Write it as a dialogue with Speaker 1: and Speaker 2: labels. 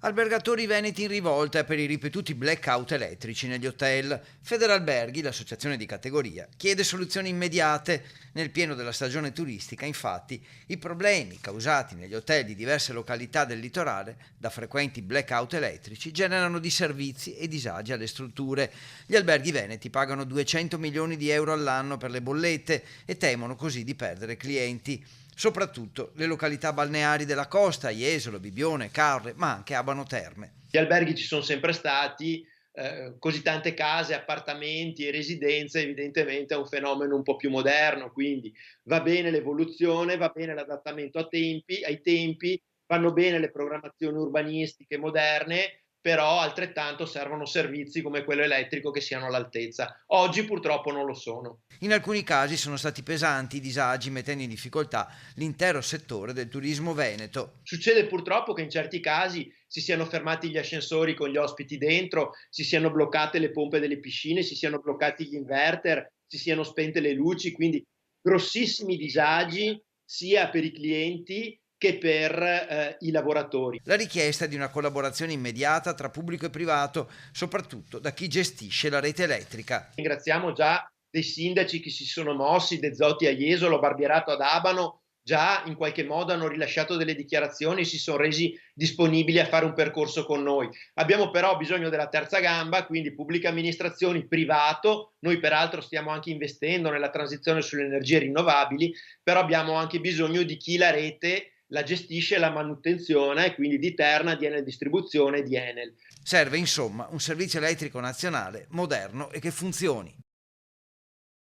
Speaker 1: Albergatori veneti in rivolta per i ripetuti blackout elettrici negli hotel. Federalberghi, l'associazione di categoria, chiede soluzioni immediate. Nel pieno della stagione turistica, infatti, i problemi causati negli hotel di diverse località del litorale da frequenti blackout elettrici generano disservizi e disagi alle strutture. Gli alberghi veneti pagano 200 milioni di euro all'anno per le bollette e temono così di perdere clienti. Soprattutto le località balneari della costa, Jesolo, Bibione, Carre, ma anche Abano Terme.
Speaker 2: Gli alberghi ci sono sempre stati, così tante case, appartamenti e residenze evidentemente è un fenomeno un po' più moderno, quindi va bene l'evoluzione, va bene l'adattamento ai tempi, vanno bene le programmazioni urbanistiche moderne, però altrettanto servono servizi come quello elettrico che siano all'altezza. Oggi purtroppo non lo sono.
Speaker 1: In alcuni casi sono stati pesanti i disagi mettendo in difficoltà l'intero settore del turismo veneto.
Speaker 2: Succede purtroppo che in certi casi si siano fermati gli ascensori con gli ospiti dentro, si siano bloccate le pompe delle piscine, si siano bloccati gli inverter, si siano spente le luci, quindi grossissimi disagi sia per i clienti che per i lavoratori.
Speaker 1: La richiesta di una collaborazione immediata tra pubblico e privato, soprattutto da chi gestisce la rete elettrica.
Speaker 2: Ringraziamo già dei sindaci che si sono mossi, De Zotti a Jesolo, Barbierato ad Abano, già in qualche modo hanno rilasciato delle dichiarazioni, si sono resi disponibili a fare un percorso con noi. Abbiamo però bisogno della terza gamba, quindi pubbliche amministrazioni, privato, noi peraltro stiamo anche investendo nella transizione sulle energie rinnovabili, però abbiamo anche bisogno di chi la rete la gestisce, la manutenzione, quindi di Terna, di Enel Distribuzione e di Enel.
Speaker 1: Serve insomma un servizio elettrico nazionale moderno e che funzioni.